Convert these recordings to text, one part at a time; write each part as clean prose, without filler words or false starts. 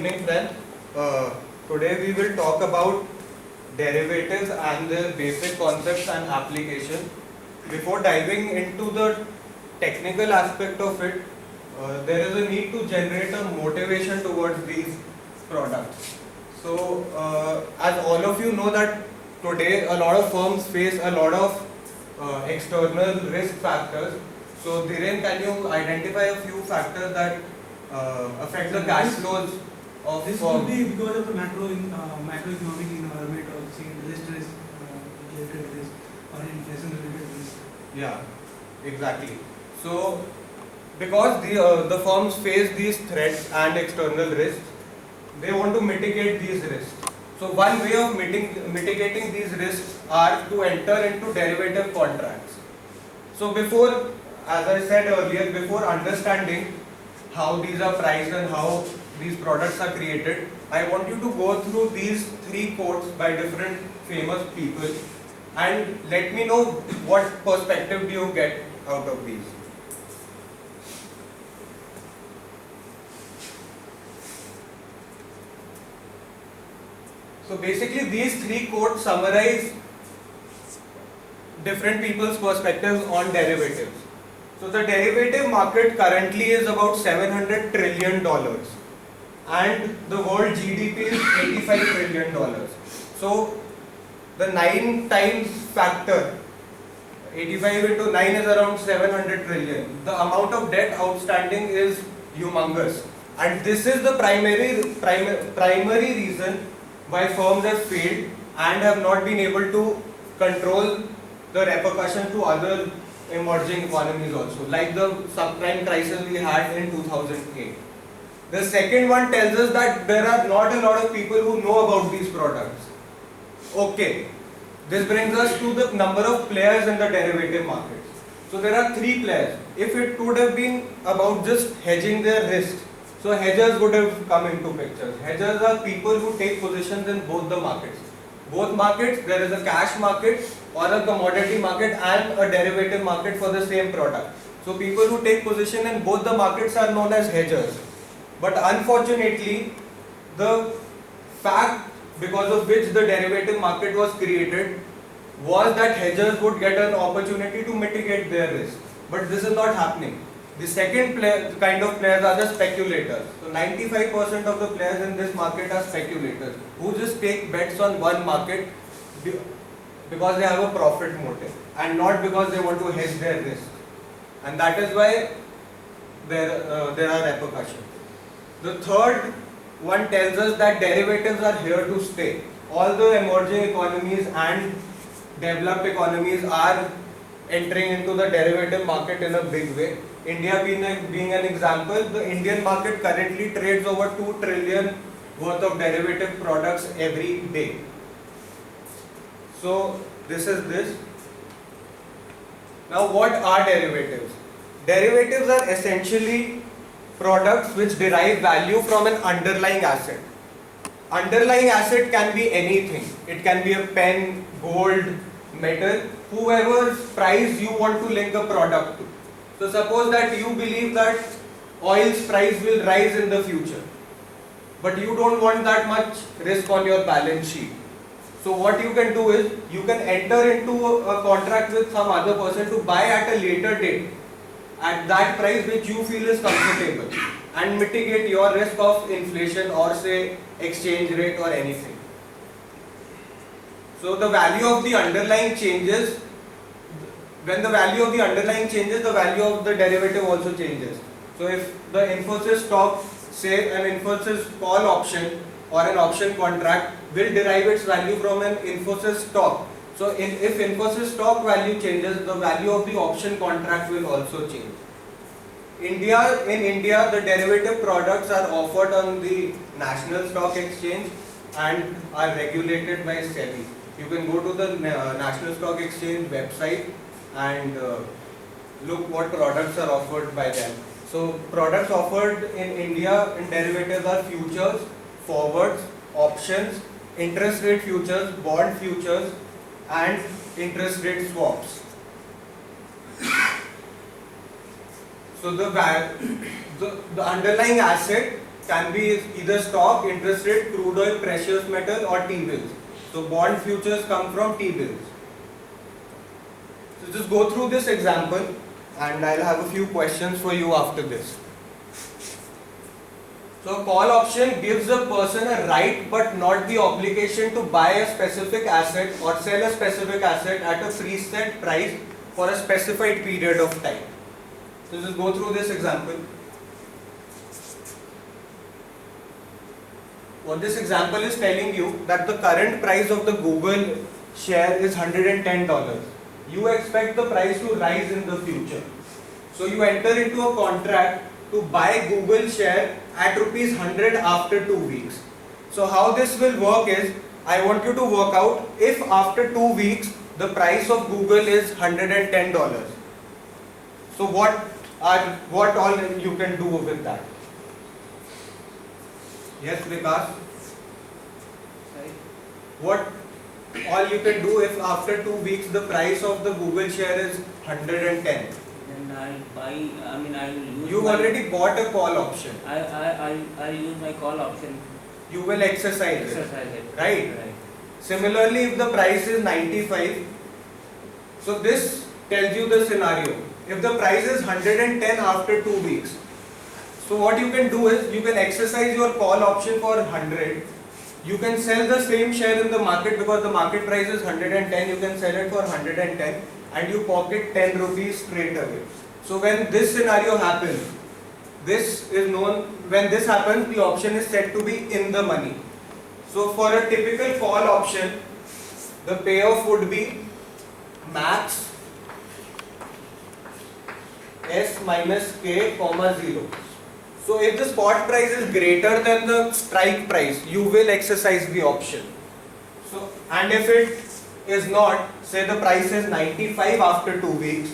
evening, friends. Today we will talk about derivatives and their basic concepts and application. Before diving into the technical aspect of it, there is a need to generate a motivation towards these products. So, as all of you know that today a lot of firms face a lot of external risk factors. So, Dhiren, can you identify a few factors that affect the cash flows of This firms? could be because of the macroeconomic environment or say interest risk, related risk or inflation related risk. Yeah, exactly. So, because the firms face these threats and external risks, they want to mitigate these risks. So, one way of mitigating these risks are to enter into derivative contracts. So, before, as I said earlier, before understanding how these are priced and how these products are created, I want you to go through these three quotes by different famous people and let me know what perspective do you get out of these. So basically these three quotes summarize different people's perspectives on derivatives. So the derivative market currently is about $700 trillion and the world GDP is $85 trillion. So the 9 times factor, 85 into 9 is around 700 trillion. The amount of debt outstanding is humongous. And this is the primary reason why firms have failed and have not been able to control the repercussion to other emerging economies also, like the subprime crisis we had in 2008. The second one tells us that there are not a lot of people who know about these products. Okay, this brings us to the number of players in the derivative markets. So there are 3 players. If it would have been about just hedging their risk, so hedgers would have come into picture. Hedgers are people who take positions in both the markets. Both markets, there is a cash market or a commodity market and a derivative market for the same product. So people who take position in both the markets are known as hedgers. But unfortunately, the fact because of which the derivative market was created was that hedgers would get an opportunity to mitigate their risk. But this is not happening. The second kind of players are the speculators. So 95% of the players in this market are speculators who just take bets on one market because they have a profit motive and not because they want to hedge their risk. And that is why there are repercussions. The third one tells us that derivatives are here to stay. All the emerging economies and developed economies are entering into the derivative market in a big way. India being an example, the Indian market currently trades over 2 trillion worth of derivative products every day. So this is this. Now what are derivatives? Derivatives are essentially products which derive value from an underlying asset. Underlying asset can be anything. It can be a pen, gold, metal, whoever's price you want to link a product to. So suppose that you believe that oil's price will rise in the future, but you don't want that much risk on your balance sheet. So what you can do is, you can enter into a contract with some other person to buy at a later date at that price which you feel is comfortable and mitigate your risk of inflation or say exchange rate or anything. So the value of the underlying changes. When the value of the underlying changes, the value of the derivative also changes. So if the Infosys stock, say an Infosys call option or an option contract will derive its value from an Infosys stock. So if Infosys stock value changes, the value of the option contract will also change. In India, the derivative products are offered on the National Stock Exchange and are regulated by SEBI. You can go to the National Stock Exchange website and look what products are offered by them. So products offered in India in derivatives are futures, forwards, options, interest rate futures, bond futures and interest rate swaps. So the underlying asset can be either stock, interest rate, crude oil, precious metal or T-bills. So bond futures come from T-bills. So just go through this example and I'll have a few questions for you after this. So a call option gives a person a right but not the obligation to buy a specific asset or sell a specific asset at a preset price for a specified period of time. So just go through this example. What this example is telling you that the current price of the Google share is $110. You expect the price to rise in the future. So you enter into a contract to buy Google share at rupees 100 after 2 weeks. So how this will work is, I want you to work out if after 2 weeks the price of Google is $110. So what all you can do with that? Yes, Vikas? What all you can do if after 2 weeks the price of the Google share is 110? Then I buy, I mean I will use You've already bought a call option. I use my call option, You will exercise it. exercise it. Right. Similarly, if the price is 95, so this tells you the scenario. If the price is 110 after 2 weeks, so what you can do is you can exercise your call option for 100. You can sell the same share in the market because the market price is 110. You can sell it for 110 and you pocket 10 rupees straight away. So when this scenario happens, this is known, when this happens, the option is said to be in the money. So for a typical call option, the payoff would be max S minus K comma 0. So if the spot price is greater than the strike price, you will exercise the option. So, and if it is not, say the price is 95 after 2 weeks,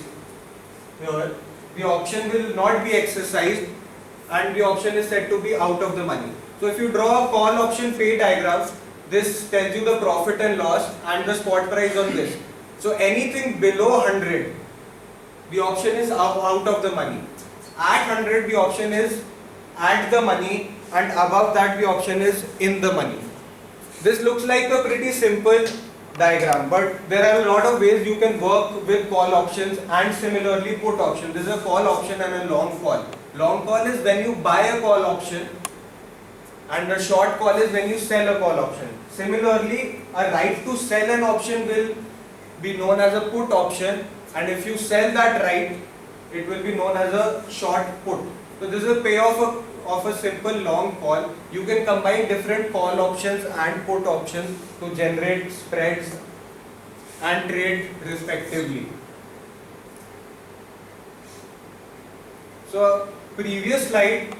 the option will not be exercised and the option is said to be out of the money. So if you draw a call option pay diagram, this tells you the profit and loss and the spot price on this. So anything below 100, the option is out of the money. At 100, the option is at the money, and above that the option is in the money. This looks like a pretty simple diagram, but there are a lot of ways you can work with call options and similarly put option. This is a call option and a long call. Long call is when you buy a call option and a short call is when you sell a call option. Similarly, a right to sell an option will be known as a put option, and if you sell that right, it will be known as a short put. So this is a payoff of a simple long call. You can combine different call options and put options to generate spreads and trade respectively. So previous slide,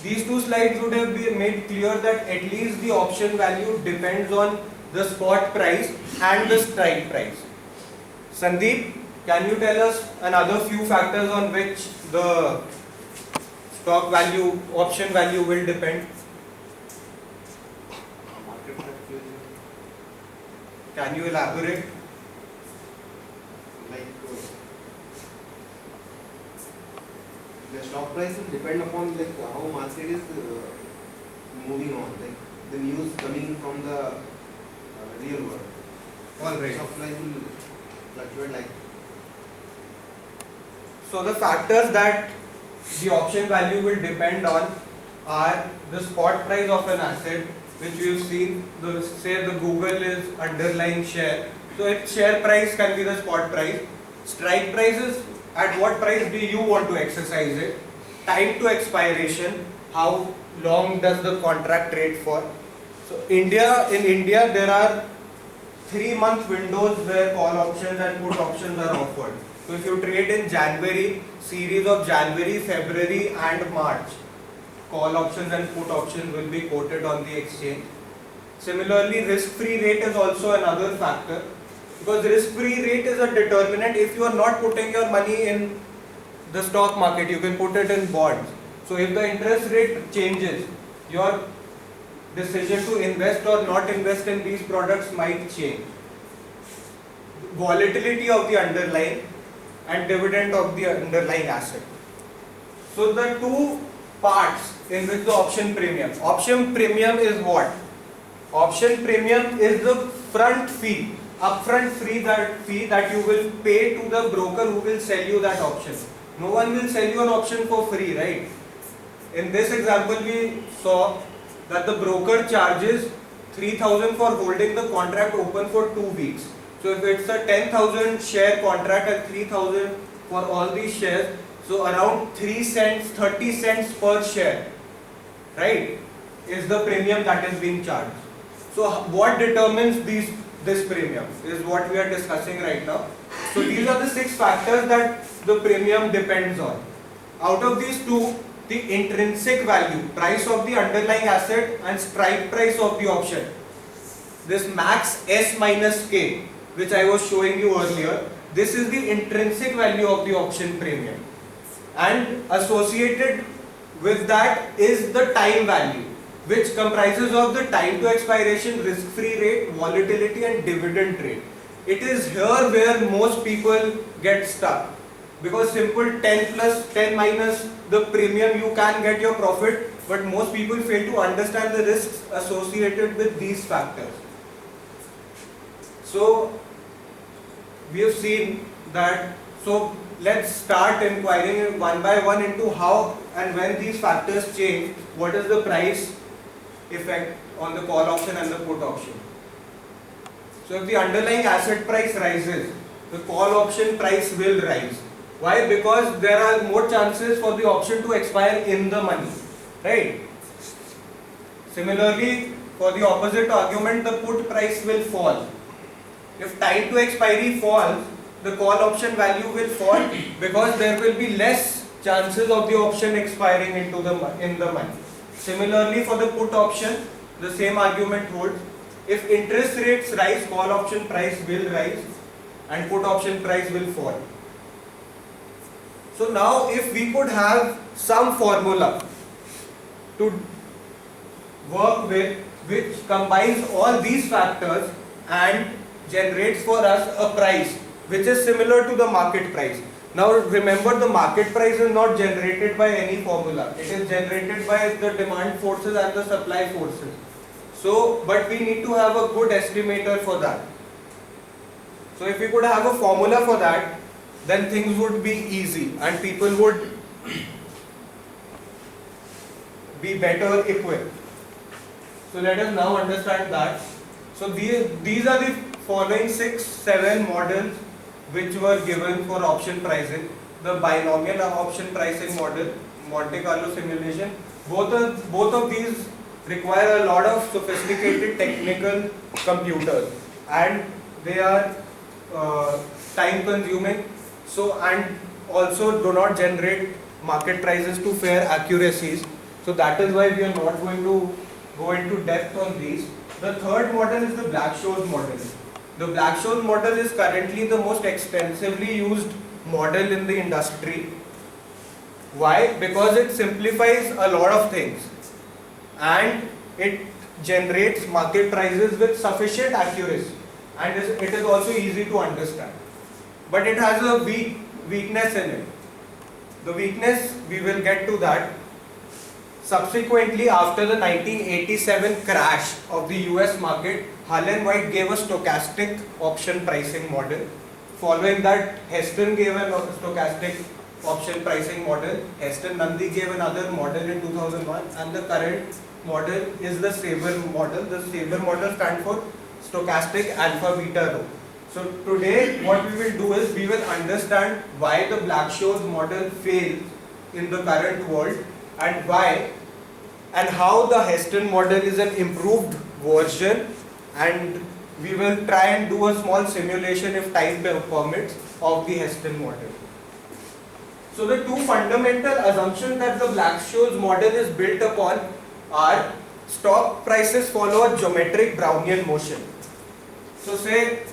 these two slides would have been made clear that at least the option value depends on the spot price and the strike price. Sandeep, can you tell us another few factors on which the stock value, option value will depend? Market fluctuation, Can you elaborate? like the stock price will depend upon like how market is moving on, like the news coming from the real world. Alright. Stock price will fluctuate like. So the factors that the option value will depend on are the spot price of an asset, which we've seen, say the Google is underlying share. So its share price can be the spot price. Strike price is at what price do you want to exercise it. Time to expiration, how long does the contract trade for. So in India there are 3-month windows where call options and put options are offered. So if you trade in January, series of January, February and March, call options and put options will be quoted on the exchange. Similarly, risk-free rate is also another factor, because risk-free rate is a determinant. If you are not putting your money in the stock market, you can put it in bonds. So if the interest rate changes, your decision to invest or not invest in these products might change. Volatility of the underlying and dividend of the underlying asset. So the two parts in which the option premium. Option premium is what? Option premium is the upfront fee that you will pay to the broker who will sell you that option. No one will sell you an option for free, right? In this example, we saw that the broker charges 3,000 for holding the contract open for 2 weeks. So if it's a 10,000 share contract at 3,000 for all these shares, so around 3 cents, 30 cents per share, right, is the premium that is being charged. So what determines this premium is what we are discussing right now. So these are the 6 factors that the premium depends on. Out of these 2, the intrinsic value, price of the underlying asset and strike price of the option. This max S minus K, which I was showing you earlier, this is the intrinsic value of the option premium. And associated with that is the time value, which comprises of the time to expiration, risk-free rate, volatility and dividend rate. It is here where most people get stuck, because simple 10 plus 10 minus the premium you can get your profit, but most people fail to understand the risks associated with these factors. So we have seen that, so let's start inquiring one by one into how and when these factors change, what is the price effect on the call option and the put option. So if the underlying asset price rises, the call option price will rise. Why? Because there are more chances for the option to expire in the money, right? Similarly, for the opposite argument, the put price will fall. If time to expiry falls, the call option value will fall because there will be less chances of the option expiring in the money. Similarly, for the put option, the same argument holds. If interest rates rise, call option price will rise and put option price will fall. So now if we could have some formula to work with which combines all these factors and generates for us a price which is similar to the market price. Now remember, the market price is not generated by any formula. It is generated by the demand forces and the supply forces. So, but we need to have a good estimator for that. So if we could have a formula for that, then things would be easy and people would be better equipped. So let us now understand that. So these are the following 6-7 models which were given for option pricing. The binomial option pricing model, Monte Carlo simulation, both of these require a lot of sophisticated technical computers and they are time consuming, so, and also do not generate market prices to fair accuracies. So that is why we are not going to go into depth on these. The third model is the Black-Scholes model. The Black-Scholes model is currently the most extensively used model in the industry. Why? Because it simplifies a lot of things and it generates market prices with sufficient accuracy, and it is also easy to understand. But it has a weakness in it. The weakness, we will get to that. Subsequently, after the 1987 crash of the US market, Hull and White gave a stochastic option pricing model. Following that, Heston gave a stochastic option pricing model. Heston Nandi gave another model in 2001, and the current model is the Sabre model. The Sabre model stands for stochastic alpha beta rho. So today what we will do is we will understand why the Black-Scholes model fails in the current world and why, and how the Heston model is an improved version, and we will try and do a small simulation if time permits of the Heston model. So the two fundamental assumptions that the Black-Scholes model is built upon are stock prices follow a geometric Brownian motion. So say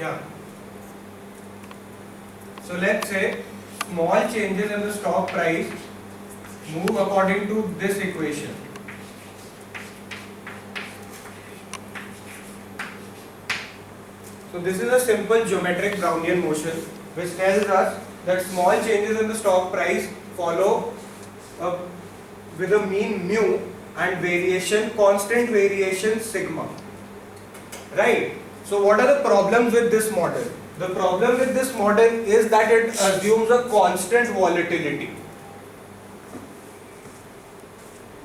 Yeah. So let's say small changes in the stock price move according to this equation. So this is a simple geometric Brownian motion which tells us that small changes in the stock price follow with a mean mu and variation, constant variation sigma. Right? So what are the problems with this model? The problem with this model is that it assumes a constant volatility.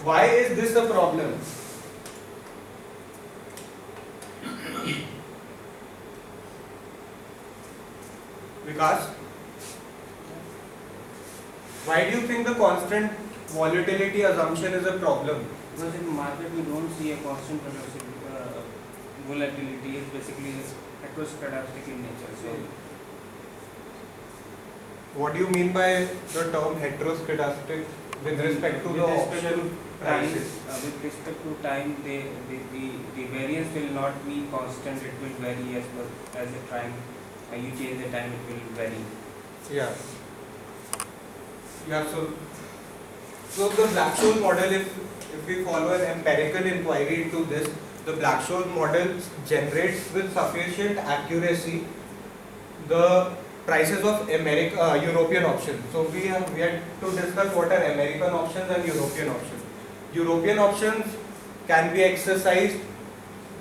Why is this a problem? Vikas, why do you think the constant volatility assumption is a problem? Because in market we don't see a constant volatility. It's basically heteroscedastic in nature. So What do you mean by the term heteroscedastic with respect to the option prices? With respect to time, the variance will not be constant. It will vary as the time. You change the time, it will vary. Yeah. Yeah, so the Black-Scholes model, if we follow an empirical inquiry into this, the Black-Scholes model generates with sufficient accuracy the prices of European options. So we had to discuss what are American options and European options. European options can be exercised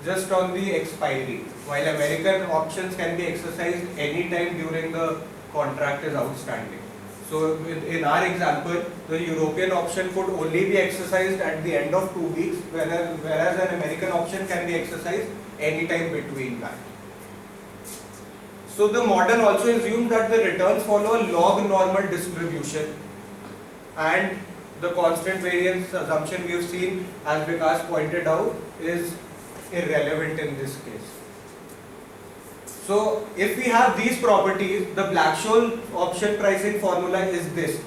just on the expiry, while American options can be exercised any time during the contract is outstanding. So in our example, the European option could only be exercised at the end of 2 weeks, whereas an American option can be exercised any time between that. So the model also assumes that the returns follow a log normal distribution, and the constant variance assumption we have seen, as Vikas pointed out, is irrelevant in this case. So if we have these properties, the Black-Scholes option pricing formula is this.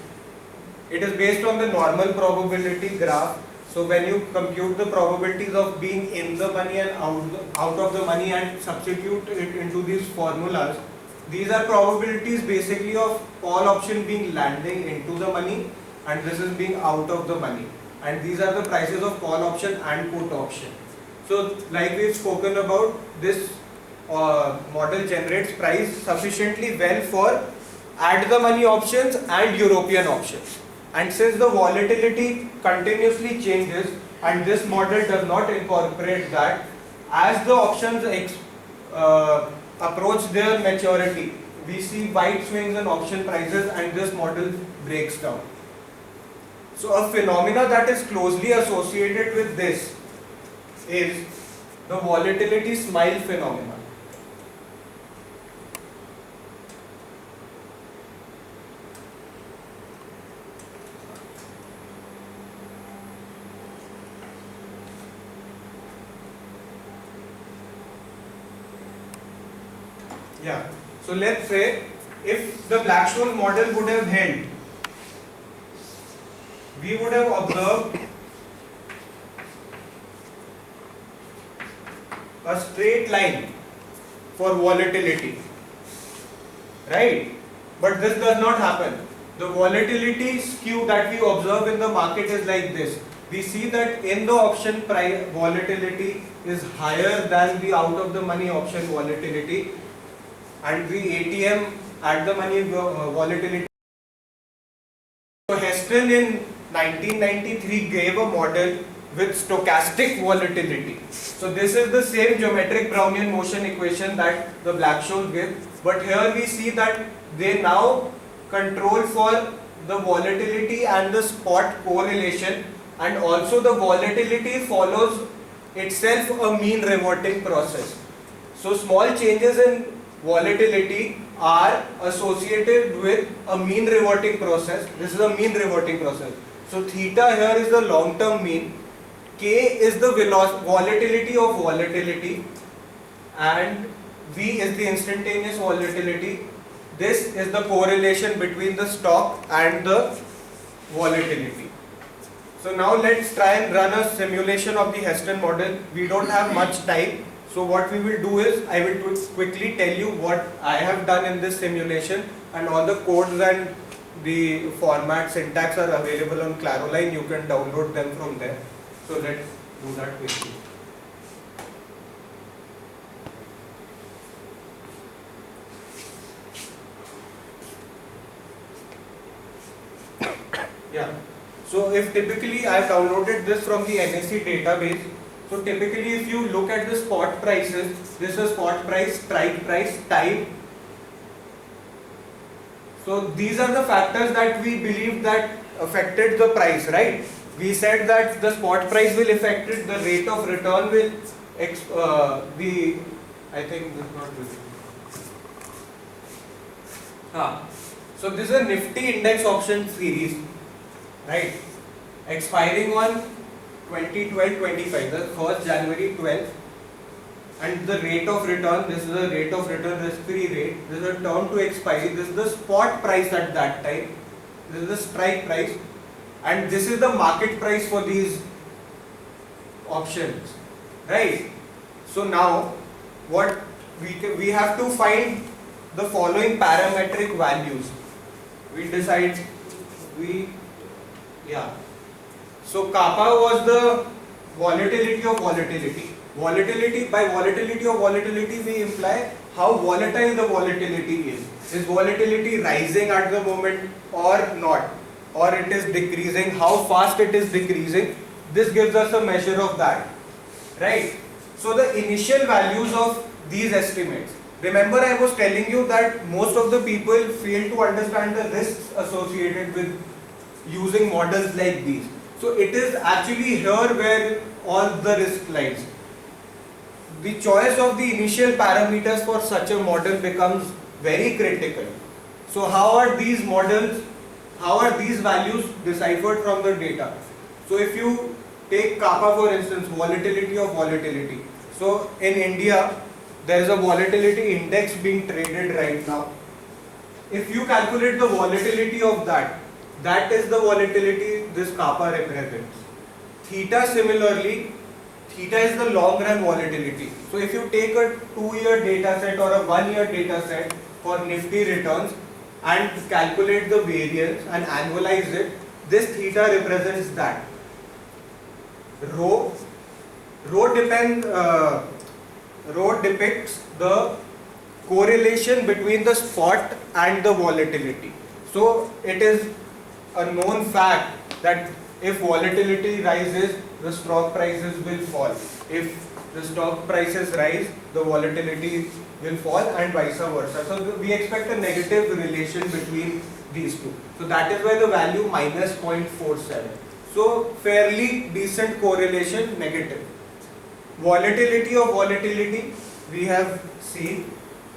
It is based on the normal probability graph. So when you compute the probabilities of being in the money and out of the money and substitute it into these formulas, these are probabilities basically of call option being landing into the money and this is being out of the money. And these are the prices of call option and put option. So like we've spoken about, this model generates price sufficiently well for at the money options and European options. And since the volatility continuously changes and this model does not incorporate that, as the options approach their maturity, we see wide swings in option prices and this model breaks down. So a phenomena that is closely associated with this is the volatility smile phenomenon. Yeah. So let's say if the Black-Scholes model would have held, we would have observed a straight line for volatility, right? But this does not happen. The volatility skew that we observe in the market is like this. We see that in the option price volatility is higher than the out of the money option volatility, and the ATM at the money volatility. So Heston in 1993 gave a model with stochastic volatility. So this is the same geometric Brownian motion equation that the Black-Scholes gave, but here we see that they now control for the volatility and the spot correlation, and also the volatility follows itself a mean reverting process. So small changes in volatility are associated with a mean reverting process. This is a mean reverting process. So theta here is the long term mean, k is the volatility of volatility, and v is the instantaneous volatility. This is the correlation between the stock and the volatility. So now let's try and run a simulation of the Heston model. We don't have much time, So what we will do is, I will quickly tell you what I have done in this simulation, and all the codes and the format syntax are available on Claroline. You can download them from there. So let's do that quickly. Yeah. So if typically I have downloaded this from the NSE database. So typically if you look at the spot prices, this is spot price, strike price, time. So these are the factors that we believe that affected the price, right? We said that the spot price will affect it, the rate of return will, I think this is not visible. So this is a Nifty index option series, right? Expiring on 2012-25, the 1st January 12th, and the rate of return, this is the rate of return risk-free rate, this is the term to expiry, this is the spot price at that time, this is the strike price, and this is the market price for these options, right? So now what we have to find the following parametric values. So kappa was the volatility of volatility. By volatility of volatility we imply how volatile the volatility is. Is volatility rising at the moment or not? Or it is decreasing? How fast it is decreasing? This gives us a measure of that, right? So the initial values of these estimates. Remember I was telling you that most of the people fail to understand the risks associated with using models like these. So it is actually here where all the risk lies. The choice of the initial parameters for such a model becomes very critical. So how are these values deciphered from the data? So if you take kappa for instance, volatility of volatility. So in India, there is a volatility index being traded right now. If you calculate the volatility of that is the volatility this kappa represents. Theta similarly, theta is the long run volatility. So if you take a 2-year data set or a 1-year data set for Nifty returns and calculate the variance and annualize it, this theta represents that. Rho depicts the correlation between the spot and the volatility. So it is a known fact that if volatility rises, the stock prices will fall. If the stock prices rise, the volatility will fall, and vice versa. So we expect a negative relation between these two. So that is why the value minus 0.47. So fairly decent correlation, negative. Volatility of volatility we have seen,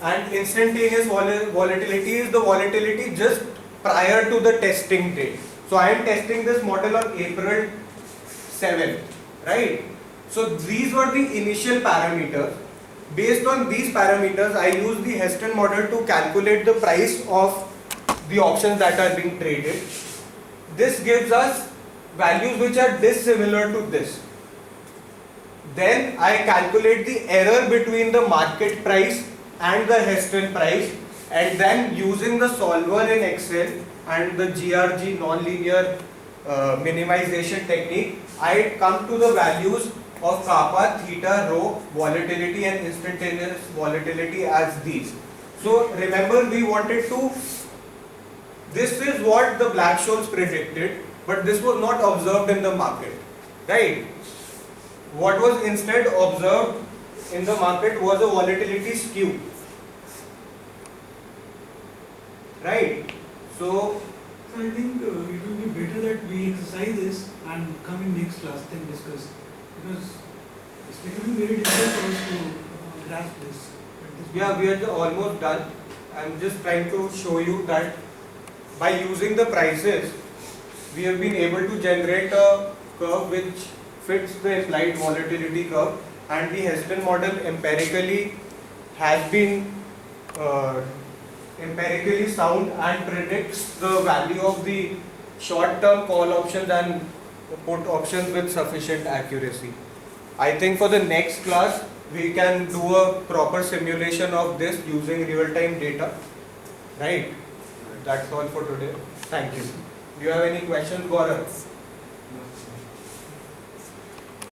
and instantaneous volatility is the volatility just prior to the testing date. So I am testing this model on April 7th, right? So these were the initial parameters. Based on these parameters, I use the Heston model to calculate the price of the options that are being traded. This gives us values which are dissimilar to this. Then I calculate the error between the market price and the Heston price, and then using the solver in Excel and the GRG nonlinear minimization technique, I come to the values of kappa, theta, rho, volatility and instantaneous volatility as these. So remember we wanted to, this is what the Black-Scholes predicted, but this was not observed in the market, right? What was instead observed in the market was a volatility skew, right? So I think it will be better that we exercise this and come in next class then discuss, because it's becoming very difficult for us to grasp this. yeah, we are almost done. I'm just trying to show you that by using the prices, we have been able to generate a curve which fits the implied volatility curve, and the Heston model empirically has been empirically sound and predicts the value of the short-term call options and put options with sufficient accuracy. I think for the next class we can do a proper simulation of this using real-time data, right? That's all for today. Thank you. Do you have any questions, Gaurav? No.